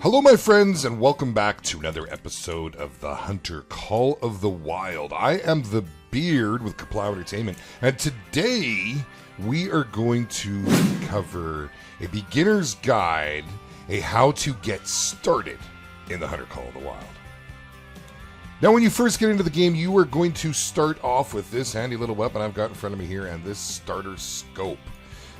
Hello, my friends, and welcome back to another episode of the Hunter Call of the Wild. I am the Beard with Kaplow Entertainment, and today we are going to cover a beginner's guide, a how to get started in the Hunter Call of the Wild. Now, when you first get into the game, you are going to start off with this handy little weapon I've got in front of me here, and this starter scope.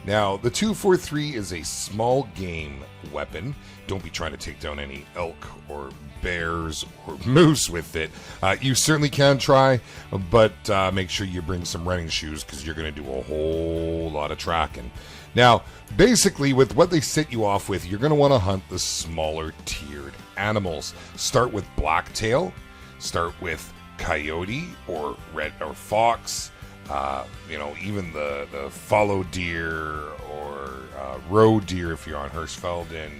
Now, the 243 is a small game weapon. Don't be trying to take down any elk or bears or moose with it. You certainly can try, but make sure you bring some running shoes because you're going to do a whole lot of tracking. Now, basically, with what they set you off with, you're going to want to hunt the smaller tiered animals. Start with blacktail. Start with coyote or red or fox. Even the fallow deer or roe deer if you're on Hirschfelden,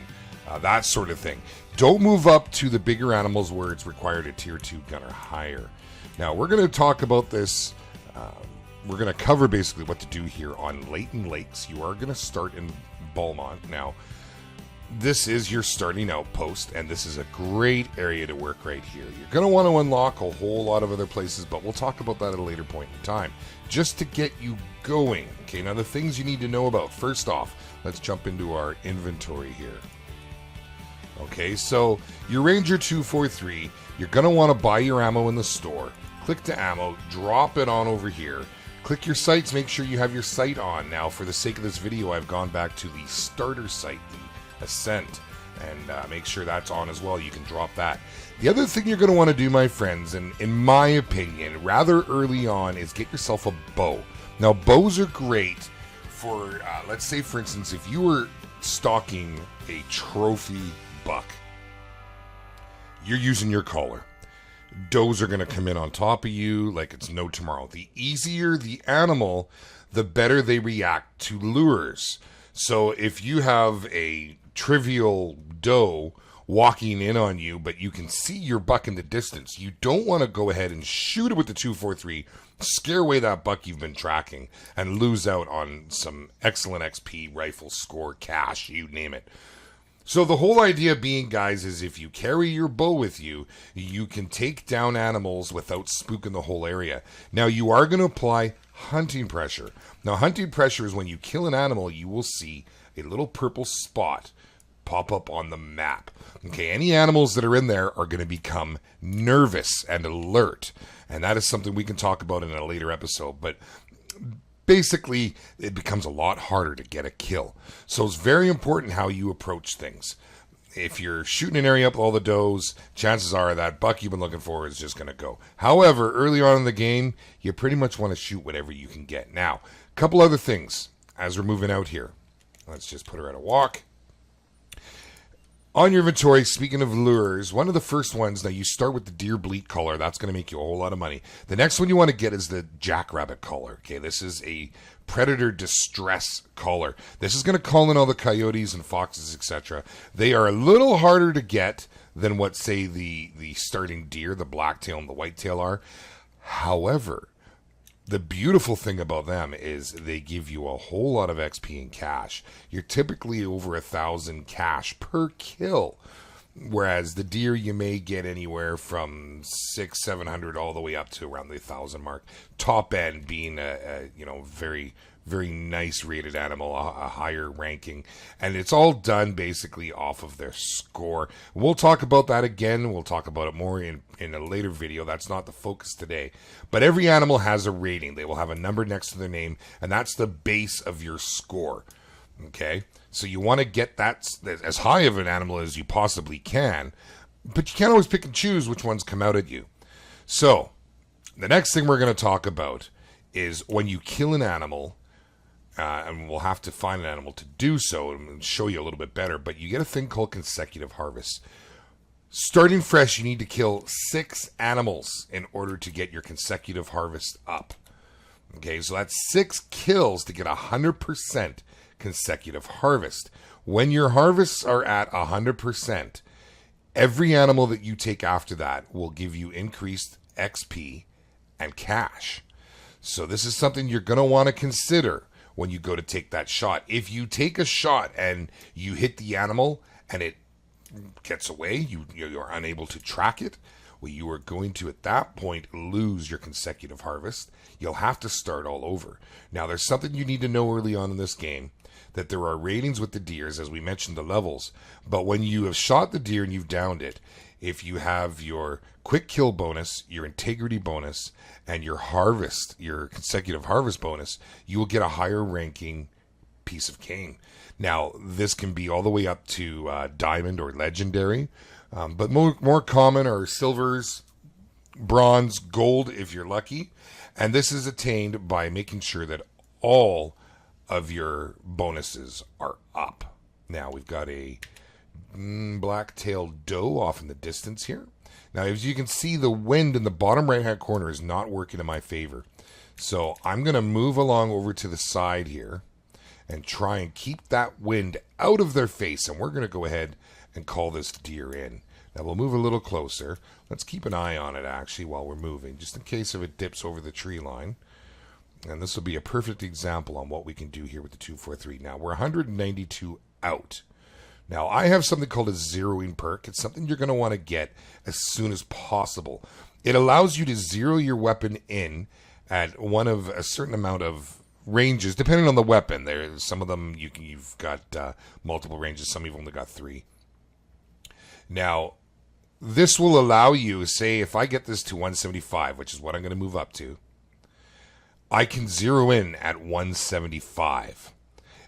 that sort of thing. Don't move up to the bigger animals where it's required a tier 2 gun or higher. Now, we're going to talk about this. We're going to cover basically what to do here on Leighton Lakes. You are going to start in Beaumont. Now, this is your starting outpost, and this is a great area to work right here. You're going to want to unlock a whole lot of other places, but we'll talk about that at a later point in time, just to get you going. Okay, now the things you need to know about. First off, let's jump into our inventory here. Okay, so your Ranger 243, you're going to want to buy your ammo in the store. Click to ammo, drop it on over here. Click your sights, make sure you have your sight on. Now, for the sake of this video, I've gone back to the starter sight, the Ascent, and make sure that's on as well. You can drop that. The other thing you're going to want to do, my friends, and in my opinion, rather early on, is get yourself a bow. Now, bows are great for, let's say, for instance, if you were stalking a trophy buck, you're using your collar. Does are going to come in on top of you like it's no tomorrow. The easier the animal, the better they react to lures. So if you have a trivial doe walking in on you, but you can see your buck in the distance, you don't want to go ahead and shoot it with the 243, scare away that buck you've been tracking, and lose out on some excellent XP, rifle score, cash, you name it. So the whole idea being, guys, is if you carry your bow with you, you can take down animals without spooking the whole area. Now, you are going to apply hunting pressure. Now, hunting pressure is when you kill an animal, you will see a little purple spot pop up on the map. Okay, any animals that are in there are going to become nervous and alert. And that is something we can talk about in a later episode. But basically, it becomes a lot harder to get a kill. So it's very important how you approach things. If you're shooting an area up with all the does, chances are that buck you've been looking for is just going to go. However, early on in the game, you pretty much want to shoot whatever you can get. Now, a couple other things as we're moving out here. Let's just put her at a walk. On your inventory, speaking of lures, one of the first ones, now you start with the deer bleat collar. That's going to make you a whole lot of money. The next one you want to get is the jackrabbit collar. Okay, this is a predator distress collar. This is going to call in all the coyotes and foxes, etc. They are a little harder to get than what, say, the starting deer, the blacktail and the whitetail are. However, the beautiful thing about them is they give you a whole lot of XP and cash. You're typically over 1,000 cash per kill, whereas the deer you may get anywhere from 600-700 all the way up to around the 1,000 mark. Top end being a very, very nice rated animal, a higher ranking, and it's all done basically off of their score. We'll talk about that again. We'll talk about it more in a later video. That's not the focus today. But every animal has a rating. They will have a number next to their name, and that's the base of your score. Okay? So you want to get that as high of an animal as you possibly can, but you can't always pick and choose which ones come out at you. So, the next thing we're going to talk about is when you kill an animal, and we'll have to find an animal to do so and show you a little bit better, but you get a thing called consecutive harvest. Starting fresh, you need to kill 6 animals in order to get your consecutive harvest up. Okay, so that's 6 kills to get 100% consecutive harvest. When your harvests are at 100%, every animal that you take after that will give you increased XP and cash. So this is something you're going to want to consider when you go to take that shot. If you take a shot and you hit the animal and it gets away, you're unable to track it, well, you are going to, at that point, lose your consecutive harvest. You'll have to start all over. Now, there's something you need to know early on in this game, that there are ratings with the deers, as we mentioned, the levels. But when you have shot the deer and you've downed it, if you have your quick kill bonus, your integrity bonus, and your harvest, your consecutive harvest bonus, you will get a higher ranking piece of cane. Now, this can be all the way up to diamond or legendary, but more common are silvers, bronze, gold if you're lucky. And this is attained by making sure that all of your bonuses are up. Now, we've got a black-tailed doe off in the distance here. Now, as you can see, the wind in the bottom right-hand corner is not working in my favor. So I'm going to move along over to the side here and try and keep that wind out of their face. And we're going to go ahead and call this deer in. Now, we'll move a little closer. Let's keep an eye on it, actually, while we're moving, just in case if it dips over the tree line. And this will be a perfect example on what we can do here with the 243. Now, we're 192 out. Now, I have something called a zeroing perk. It's something you're going to want to get as soon as possible. It allows you to zero your weapon in at one of a certain amount of ranges, depending on the weapon. There's some of them you've got multiple ranges. Some of you've only got 3. Now, this will allow you, say, if I get this to 175, which is what I'm going to move up to, I can zero in at 175.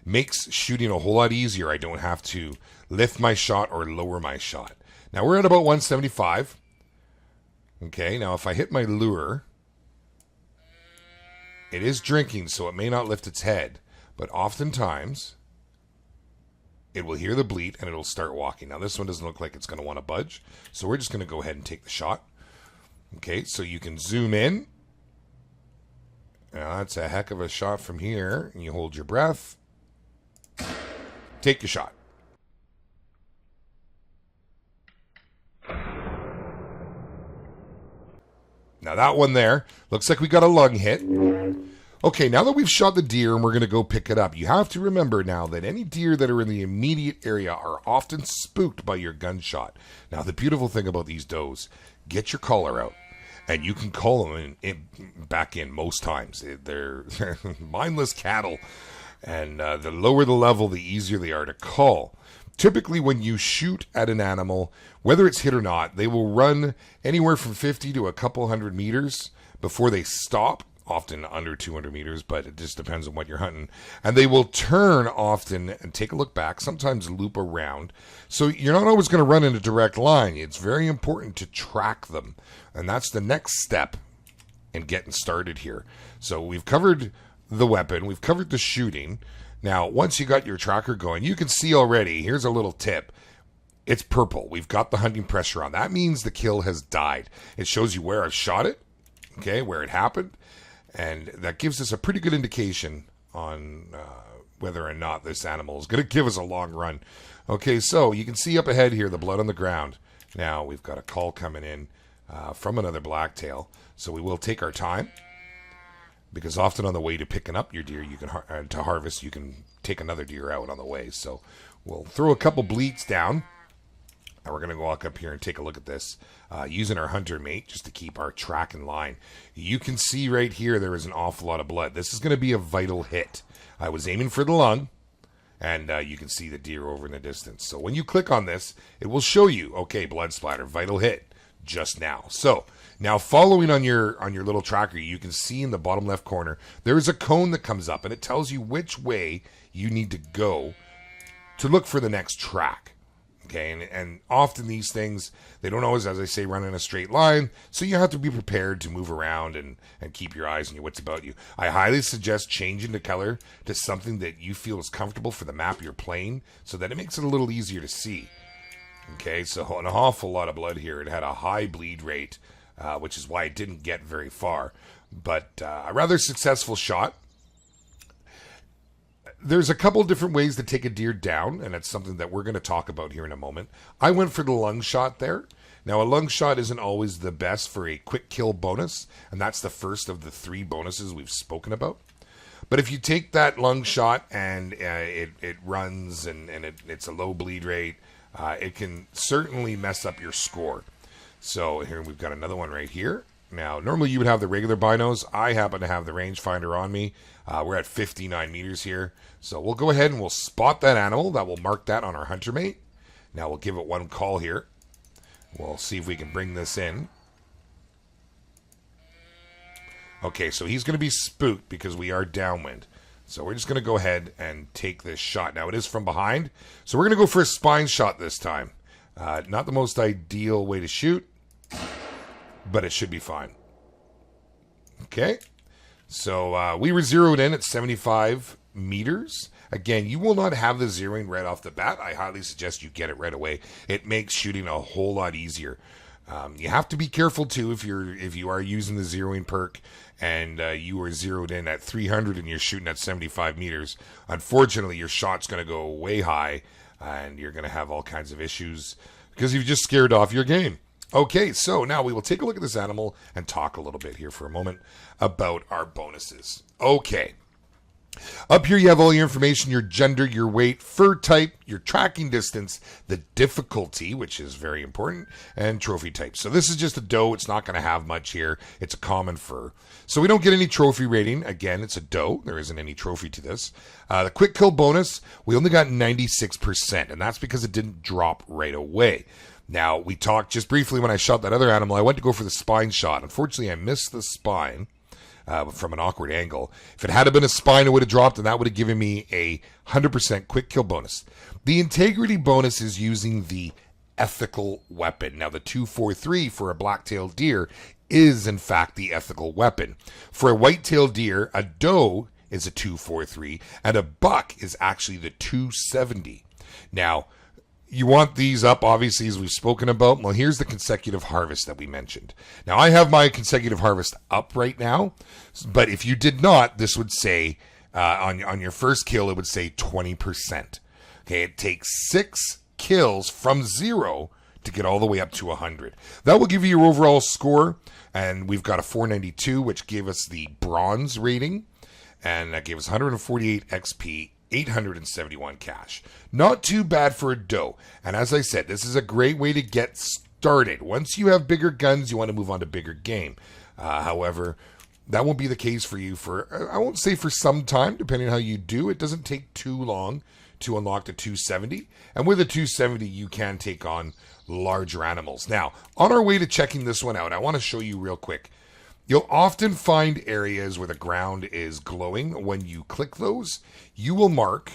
Makes shooting a whole lot easier. I don't have to lift my shot or lower my shot. Now, we're at about 175. Okay, now if I hit my lure, it is drinking, so it may not lift its head. But oftentimes, it will hear the bleat and it'll start walking. Now, this one doesn't look like it's going to want to budge, so we're just going to go ahead and take the shot. Okay, so you can zoom in. Now, that's a heck of a shot from here. And you hold your breath. Take your shot. Now, that one there looks like we got a lung hit. Okay, now that we've shot the deer and we're going to go pick it up, you have to remember now that any deer that are in the immediate area are often spooked by your gunshot. Now, the beautiful thing about these does, get your collar out, and you can call them back in most times. They're mindless cattle, and the lower the level, the easier they are to call. Typically, when you shoot at an animal, whether it's hit or not, they will run anywhere from 50 to a couple hundred meters before they stop. Often under 200 meters, but it just depends on what you're hunting. And they will turn often and take a look back, sometimes loop around. So you're not always going to run in a direct line. It's very important to track them. And that's the next step in getting started here. So we've covered the weapon. We've covered the shooting. Now, once you got your tracker going, you can see already, here's a little tip. It's purple. We've got the hunting pressure on. That means the kill has died. It shows you where I've shot it, okay, where it happened. And that gives us a pretty good indication on whether or not this animal is going to give us a long run. Okay, so you can see up ahead here the blood on the ground. Now we've got a call coming in from another blacktail. So we will take our time, because often on the way to picking up your deer, you can to harvest, you can take another deer out on the way. So we'll throw a couple bleats down. And we're going to walk up here and take a look at this using our hunter mate just to keep our track in line. You can see right here there is an awful lot of blood. This is going to be a vital hit. I was aiming for the lung, and you can see the deer over in the distance. So when you click on this, it will show you, okay, blood splatter, vital hit just now. So now following on your little tracker, you can see in the bottom left corner, there is a cone that comes up, and it tells you which way you need to go to look for the next track. Okay, and often these things, they don't always, as I say, run in a straight line, so you have to be prepared to move around and keep your eyes and your wits about you. I highly suggest changing the color to something that you feel is comfortable for the map you're playing, so that it makes it a little easier to see. Okay, so an awful lot of blood here. It had a high bleed rate, which is why it didn't get very far, but a rather successful shot. There's a couple different ways to take a deer down, and it's something that we're going to talk about here in a moment. I went for the lung shot there. Now, a lung shot isn't always the best for a quick kill bonus, and that's the first of the 3 bonuses we've spoken about. But if you take that lung shot and it runs and it's a low bleed rate, it can certainly mess up your score. So here we've got another one right here. Now, normally you would have the regular binos. I happen to have the rangefinder on me. We're at 59 meters here. So we'll go ahead and we'll spot that animal. That will mark that on our hunter mate. Now we'll give it one call here. We'll see if we can bring this in. Okay, so he's going to be spooked because we are downwind. So we're just going to go ahead and take this shot. Now it is from behind. So we're going to go for a spine shot this time. Not the most ideal way to shoot, but it should be fine. Okay. So we were zeroed in at 75 meters. Again, you will not have the zeroing right off the bat. I highly suggest you get it right away. It makes shooting a whole lot easier. You have to be careful too if you are using the zeroing perk and you are zeroed in at 300 and you're shooting at 75 meters. Unfortunately, your shot's going to go way high and you're going to have all kinds of issues because you've just scared off your game. Okay, so now we will take a look at this animal and talk a little bit here for a moment about our bonuses. Okay. Up here you have all your information, your gender, your weight, fur type, your tracking distance, the difficulty, which is very important, and trophy type. So this is just a doe. It's not going to have much here. It's a common fur. So we don't get any trophy rating. Again, it's a doe. There isn't any trophy to this. The quick kill bonus, we only got 96%, and that's because it didn't drop right away. Now, we talked just briefly when I shot that other animal. I went to go for the spine shot. Unfortunately, I missed the spine. From an awkward angle. If it had been a spine, it would have dropped, and that would have given me a 100% quick kill bonus. The integrity bonus is using the ethical weapon. Now, the 243 for a black-tailed deer is, in fact, the ethical weapon. For a white-tailed deer, a doe is a 243, and a buck is actually the 270. Now, you want these up, obviously, as we've spoken about. Well, here's the consecutive harvest that we mentioned. Now, I have my consecutive harvest up right now, but if you did not, this would say, on your first kill, it would say 20%. Okay, it takes 6 kills from 0 to get all the way up to 100. That will give you your overall score, and we've got a 492, which gave us the bronze rating, and that gave us 148 XP, 871 cash. Not too bad for a doe. And as I said, this is a great way to get started. Once you have bigger guns, you want to move on to bigger game. However, that won't be the case for you for, I won't say for some time, depending on how you do. It doesn't take too long to unlock the 270. And with a 270, you can take on larger animals. Now, on our way to checking this one out, I want to show you real quick. You'll often find areas where the ground is glowing. When you click those, you will mark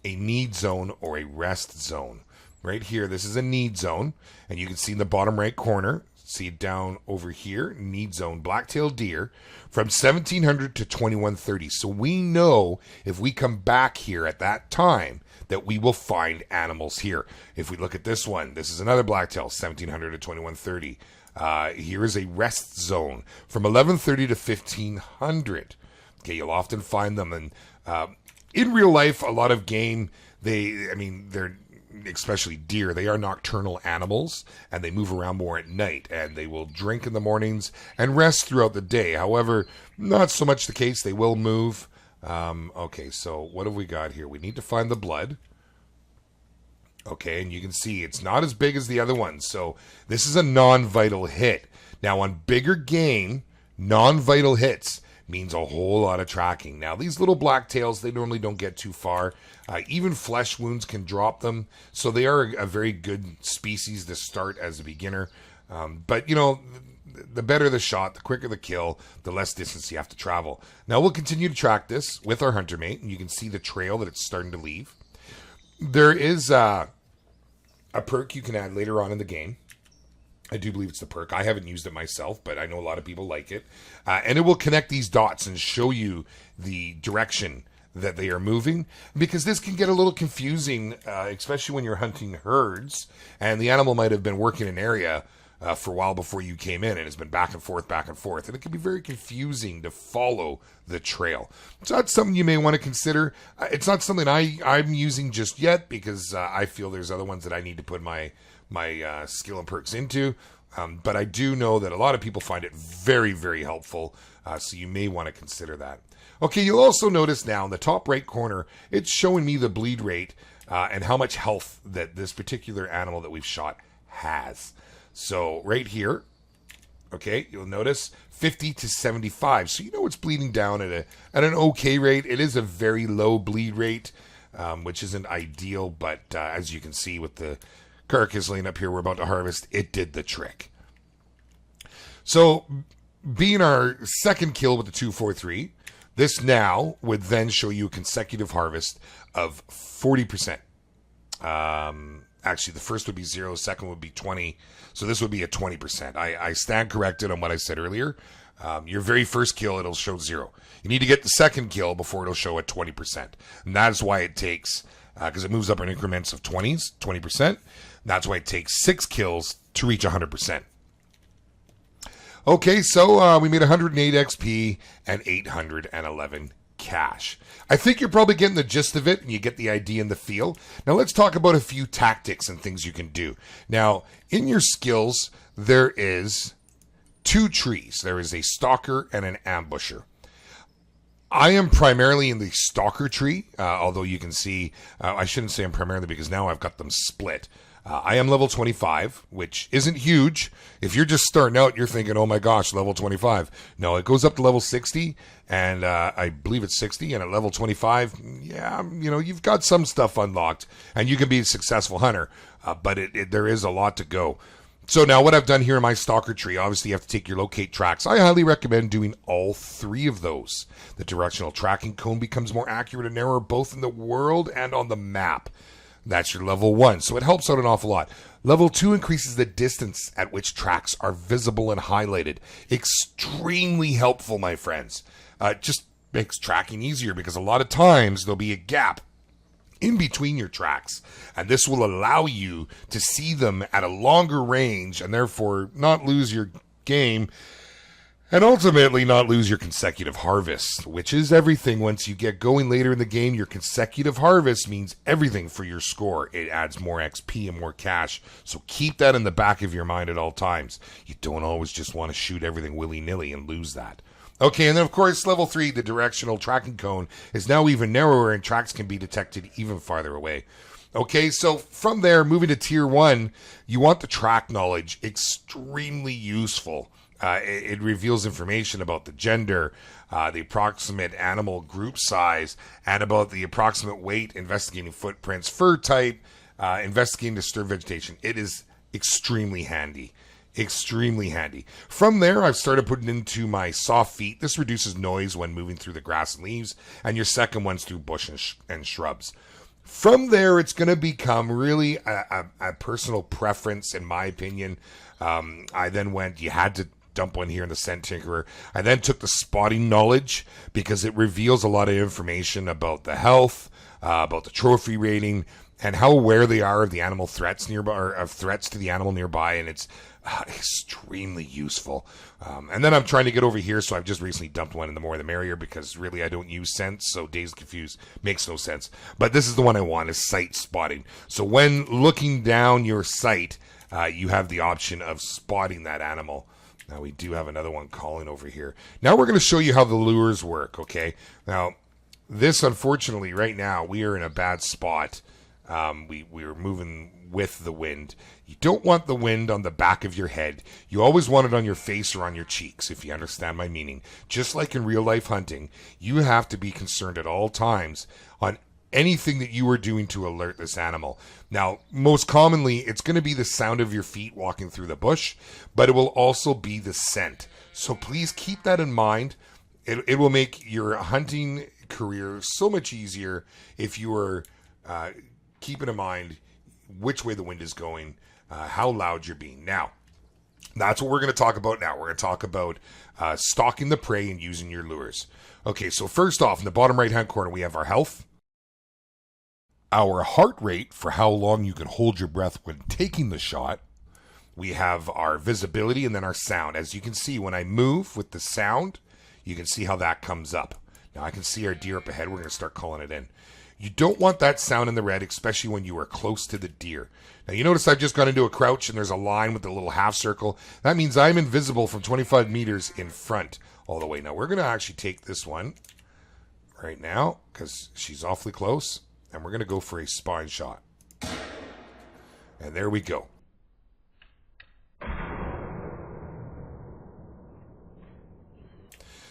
a need zone or a rest zone. Right here, this is a need zone, and you can see in the bottom right corner, see it down over here, need zone, black-tailed deer, from 1700 to 2130. So we know if we come back here at that time that we will find animals here. If we look at this one, this is another blacktail, 1700 to 2130. Here is a rest zone from 1130 to 1500. Okay, you'll often find them. And in real life, a lot of game, they're especially deer, they are nocturnal animals, and they move around more at night, and they will drink in the mornings and rest throughout the day. However, not so much the case. They will move. Okay, so what have we got here? We need to find the blood. Okay, and you can see it's not as big as the other ones. So this is a non-vital hit. Now on bigger game, non-vital hits means a whole lot of tracking. Now these little blacktails, they normally don't get too far. Even flesh wounds can drop them. So they are a very good species to start as a beginner. But you know, the better the shot, the quicker the kill, the less distance you have to travel. Now we'll continue to track this with our hunter mate, and you can see the trail that it's starting to leave. There is a perk you can add later on in the game. I do believe it's the perk. I haven't used it myself, but I know a lot of people like it. And it will connect these dots and show you the direction that they are moving, because this can get a little confusing, especially when you're hunting herds, and the animal might have been working an area for a while before you came in, and it's been back and forth, and it can be very confusing to follow the trail. So that's something you may want to consider. It's not something I'm using just yet, because I feel there's other ones that I need to put my skill and perks into. But I do know that a lot of people find it very, very helpful, so you may want to consider that. Okay, you'll also notice now in the top right corner, it's showing me the bleed rate and how much health that this particular animal that we've shot has. So right here, okay, you'll notice 50 to 75. So you know it's bleeding down at an okay rate. It is a very low bleed rate, which isn't ideal, but as you can see with the carcass laying up here we're about to harvest, it did the trick. So being our second kill with the 243, this now would then show you a consecutive harvest of 40%. Actually, the first would be 0, second would be 20. So this would be a 20%. I stand corrected on what I said earlier. Your very first kill, it'll show 0. You need to get the second kill before it'll show at 20%. And that's why it takes, because it moves up in increments of 20%. That's why it takes 6 kills to reach 100%. Okay, so we made 108 XP and 811 cash. I think you're probably getting the gist of it and you get the idea and the feel. Now let's talk about a few tactics and things you can do. Now, in your skills, there is 2 trees. There is a stalker and an ambusher. I am primarily in the stalker tree, although you can see, I shouldn't say I'm primarily because now I've got them split. I am level 25, which isn't huge. If you're just starting out, you're thinking, oh my gosh, level 25. No, it goes up to level 60, and I believe it's 60, and at level 25, yeah, you know, you've got some stuff unlocked, and you can be a successful hunter, but there is a lot to go. So now what I've done here in my stalker tree, obviously you have to take your locate tracks. I highly recommend doing all 3 of those. The directional tracking cone becomes more accurate and narrower both in the world and on the map. That's your level 1, so it helps out an awful lot. Level 2 increases the distance at which tracks are visible and highlighted. Extremely helpful, my friends. Just makes tracking easier because a lot of times there'll be a gap in between your tracks, and this will allow you to see them at a longer range and therefore not lose your game and ultimately not lose your consecutive harvest, which is everything. Once you get going later in the game, your consecutive harvest means everything for your score. It adds more XP and more cash, so keep that in the back of your mind at all times. You don't always just want to shoot everything willy-nilly and lose that. Okay, and then of course, level 3, the directional tracking cone, is now even narrower and tracks can be detected even farther away. Okay, so from there, moving to tier 1, you want the track knowledge. Extremely useful. It reveals information about the gender, the approximate animal group size, and about the approximate weight, investigating footprints, fur type, investigating disturbed vegetation. It is extremely handy. Extremely handy. From there, I've started putting into my soft feet. This reduces noise when moving through the grass and leaves, and your second one's through bush and shrubs. From there, it's going to become really a personal preference, in my opinion. I then went, you had to dump one here in the scent tinkerer. I then took the spotting knowledge because it reveals a lot of information about the health, about the trophy rating, and how aware they are of the animal threats nearby, or of threats to the animal nearby, and it's extremely useful. And then I'm trying to get over here, so I've just recently dumped one, and the more the merrier, because really I don't use scents, so Dazed Confused makes no sense. But this is the one I want, is sight spotting. So when looking down your sight, you have the option of spotting that animal. Now we do have another one calling over here. Now we're going to show you how the lures work, okay? Now, this, unfortunately, right now, we are in a bad spot. We are moving with the wind. You don't want the wind on the back of your head. You always want it on your face or on your cheeks, if you understand my meaning. Just like in real life hunting, you have to be concerned at all times on anything that you are doing to alert this animal. Now, most commonly, it's going to be the sound of your feet walking through the bush, but it will also be the scent. So please keep that in mind. It will make your hunting career so much easier if you are keeping in mind which way the wind is going, how loud you're being. Now, that's what we're going to talk about now. We're going to talk about stalking the prey and using your lures. Okay, so first off, in the bottom right-hand corner, we have our health, our heart rate for how long you can hold your breath when taking the shot. We have our visibility and then our sound. As you can see, when I move with the sound, you can see how that comes up. Now I can see our deer up ahead. We're going to start calling it in. You don't want that sound in the red, especially when you are close to the deer. Now you notice I've just gone into a crouch and there's a line with a little half circle. That means I'm invisible from 25 meters in front all the way. Now we're going to actually take this one right now because she's awfully close. And we're going to go for a spine shot. And there we go.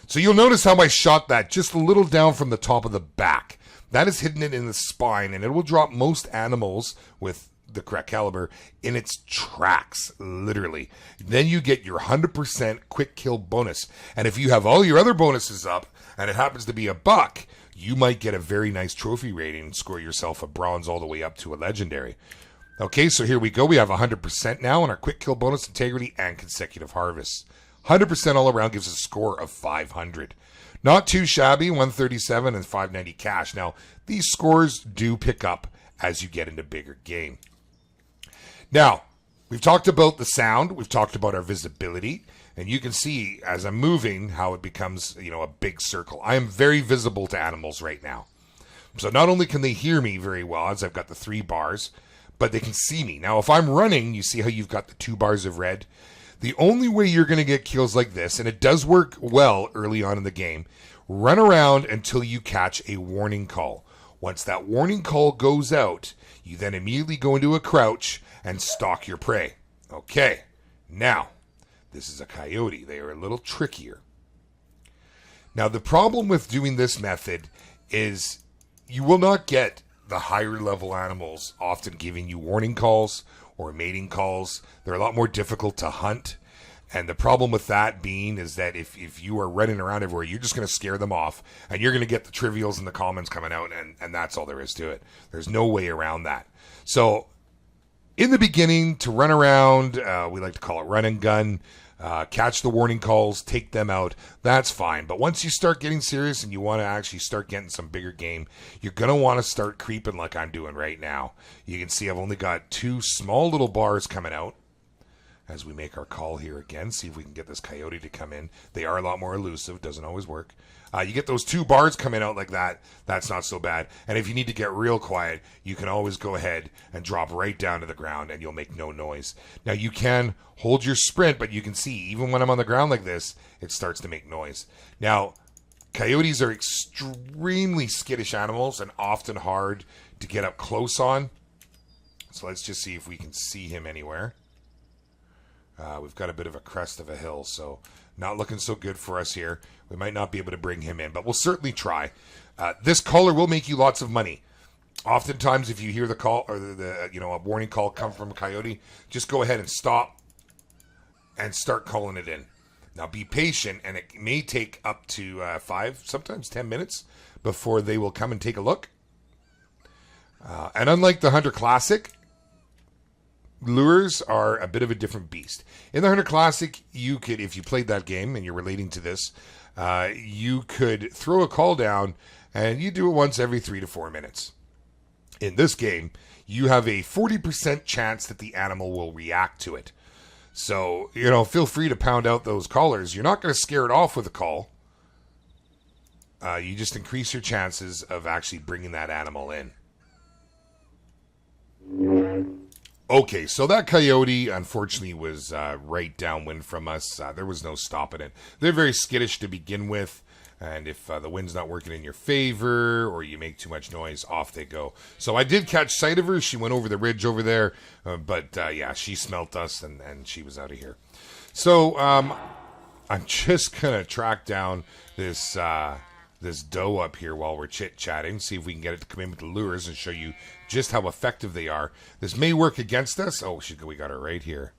So you'll notice how I shot that just a little down from the top of the back. That is hitting it in the spine, and it will drop most animals with the correct caliber in its tracks, literally. Then you get your 100% quick kill bonus. And if you have all your other bonuses up, and it happens to be a buck, you might get a very nice trophy rating and score yourself a bronze all the way up to a legendary. Okay, so here we go. We have 100% now on our quick kill bonus, integrity, and consecutive harvests. 100% all around gives a score of 500. Not too shabby, 137 and 590 cash. Now, these scores do pick up as you get into bigger game. Now, we've talked about the sound. We've talked about our visibility. And you can see as I'm moving how it becomes, a big circle. I am very visible to animals right now. So not only can they hear me very well as I've got the 3 bars, but they can see me. Now, if I'm running, you see how you've got the 2 bars of red? The only way you're going to get kills like this, and it does work well early on in the game, run around until you catch a warning call. Once that warning call goes out, you then immediately go into a crouch and stalk your prey. Okay, now, this is a coyote. They are a little trickier. Now, the problem with doing this method is you will not get the higher level animals often giving you warning calls or mating calls. They're a lot more difficult to hunt. And the problem with that being is that if you are running around everywhere, you're just going to scare them off. And you're going to get the trivials and the commons coming out. And that's all there is to it. There's no way around that. So in the beginning, to run around, we like to call it run and gun. Catch the warning calls, take them out, that's fine. But once you start getting serious and you want to actually start getting some bigger game, you're going to want to start creeping like I'm doing right now. You can see I've only got 2 small little bars coming out as we make our call here again. See if we can get this coyote to come in. They are a lot more elusive, doesn't always work. You get those 2 bars coming out like that, that's not so bad. And if you need to get real quiet, you can always go ahead and drop right down to the ground and you'll make no noise. Now you can hold your sprint, but you can see even when I'm on the ground like this, it starts to make noise. Now, coyotes are extremely skittish animals and often hard to get up close on. So let's just see if we can see him anywhere. We've got a bit of a crest of a hill, so not looking so good for us here. We might not be able to bring him in, but we'll certainly try. This caller will make you lots of money. Oftentimes, if you hear the call or a warning call come from a coyote, just go ahead and stop and start calling it in. Now, be patient, and it may take up to 5, sometimes 10 minutes before they will come and take a look. And unlike the Hunter Classic, lures are a bit of a different beast. In the Hunter Classic, you could, if you played that game and you're relating to this, you could throw a call down and you do it once every 3 to 4 minutes. In this game, you have a 40% chance that the animal will react to it. So, feel free to pound out those callers. You're not going to scare it off with a call. You just increase your chances of actually bringing that animal in. Okay, so that coyote, unfortunately, was right downwind from us. There was no stopping it. They're very skittish to begin with, and if the wind's not working in your favor or you make too much noise, off they go. So I did catch sight of her. She went over the ridge over there, but she smelt us, and she was out of here. So I'm just going to track down this doe up here while we're chit-chatting, see if we can get it to come in with the lures and show you just how effective they are. This may work against us. Oh, we got her right here.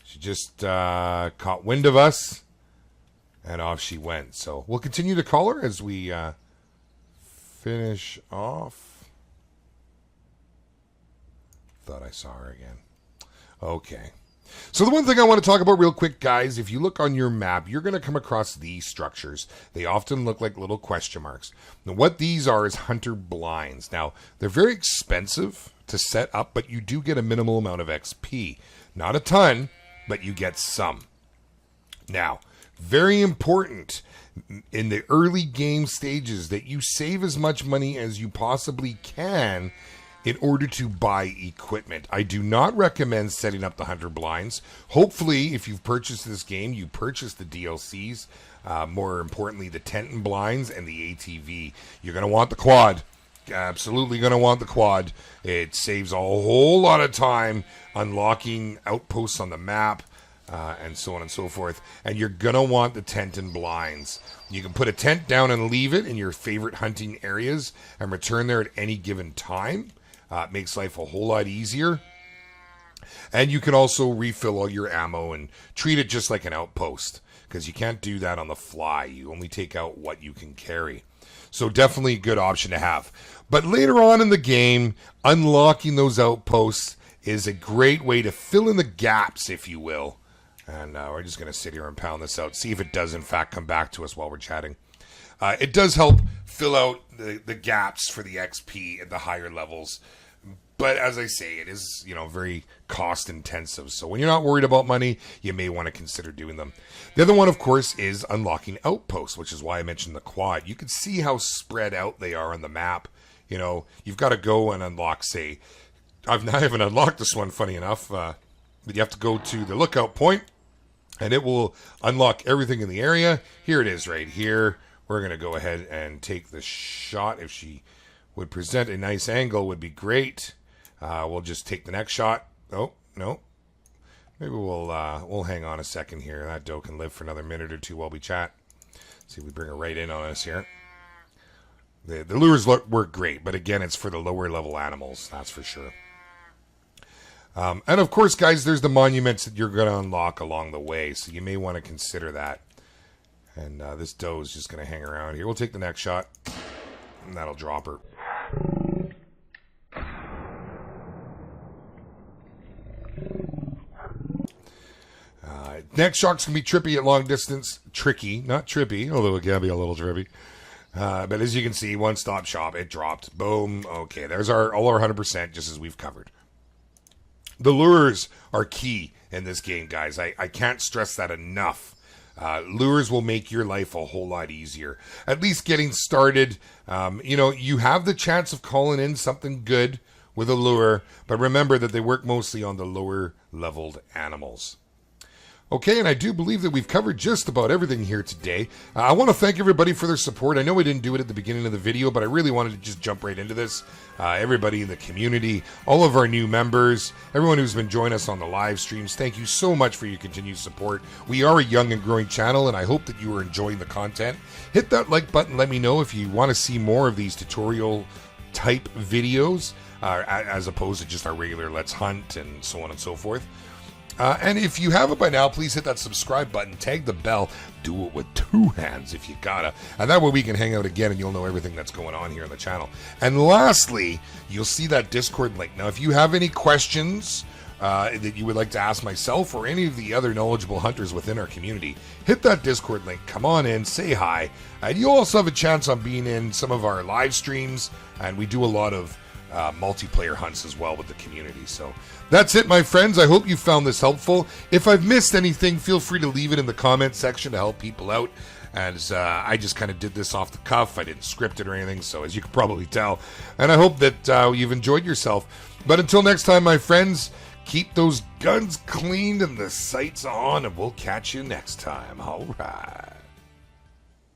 She just caught wind of us, and off she went. So we'll continue to call her as we finish off. Thought I saw her again. Okay. So the one thing I want to talk about real quick, guys, if you look on your map, you're going to come across these structures. They often look like little question marks. Now, what these are is hunter blinds. Now, they're very expensive to set up, but you do get a minimal amount of XP. Not a ton, but you get some. Now, very important in the early game stages that you save as much money as you possibly can in order to buy equipment. I do not recommend setting up the hunter blinds. Hopefully, if you've purchased this game, you purchased the DLCs, more importantly, the tent and blinds and the ATV. You're going to want the quad. absolutely going to want the quad. It saves a whole lot of time unlocking outposts on the map, and so on and so forth. And you're going to want the tent and blinds. You can put a tent down and leave it in your favorite hunting areas and return there at any given time. It makes life a whole lot easier. And you can also refill all your ammo and treat it just like an outpost, because you can't do that on the fly. You only take out what you can carry. So definitely a good option to have. But later on in the game, unlocking those outposts is a great way to fill in the gaps, if you will. And we're just going to sit here and pound this out, see if it does in fact come back to us while we're chatting. It does help fill out the gaps for the XP at the higher levels. But as I say, it is, very cost intensive. So when you're not worried about money, you may want to consider doing them. The other one, of course, is unlocking outposts, which is why I mentioned the quad. You can see how spread out they are on the map. You've got to go and unlock, say, I haven't unlocked this one, funny enough, but you have to go to the lookout point, and it will unlock everything in the area. Here it is right here. We're going to go ahead and take the shot. If she would present a nice angle, would be great. We'll just take the next shot. Oh, no. Maybe we'll hang on a second here. That doe can live for another minute or two while we chat. See if we bring her right in on us here. The lures work great, but again, it's for the lower level animals, that's for sure. And of course, guys, there's the monuments that you're going to unlock along the way, so you may want to consider that. And this doe is just going to hang around here. We'll take the next shot, and that'll drop her. Next shot's going to be trippy at long distance. Tricky, not trippy, although it can be a little trippy. But as you can see, one-stop shop, it dropped. Boom. Okay, there's all our 100%, just as we've covered. The lures are key in this game, guys. I can't stress that enough. Lures will make your life a whole lot easier. At least getting started, you have the chance of calling in something good with a lure, but remember that they work mostly on the lower leveled animals. Okay, and I do believe that we've covered just about everything here today. I want to thank everybody for their support. I know we didn't do it at the beginning of the video, but I really wanted to just jump right into this. Everybody in the community, all of our new members, everyone who's been joining us on the live streams, thank you so much for your continued support. We are a young and growing channel, and I hope that you are enjoying the content. Hit that like button. Let me know if you want to see more of these tutorial type videos, as opposed to just our regular Let's Hunt and so on and so forth. And if you haven't by now, please hit that subscribe button, tag the bell, do it with 2 hands if you gotta, and that way we can hang out again and you'll know everything that's going on here on the channel. And lastly, you'll see that Discord link. Now, if you have any questions that you would like to ask myself or any of the other knowledgeable hunters within our community, hit that Discord link, come on in, say hi, and you'll also have a chance on being in some of our live streams, and we do a lot of multiplayer hunts as well with the community. So that's it, my friends. I hope you found this helpful. If I've missed anything, feel free to leave it in the comment section to help people out, as I just kind of did this off the cuff. I didn't script it or anything, so as you can probably tell, and I hope that you've enjoyed yourself. But until next time, my friends, keep those guns cleaned and the sights on, and we'll catch you next time. All right.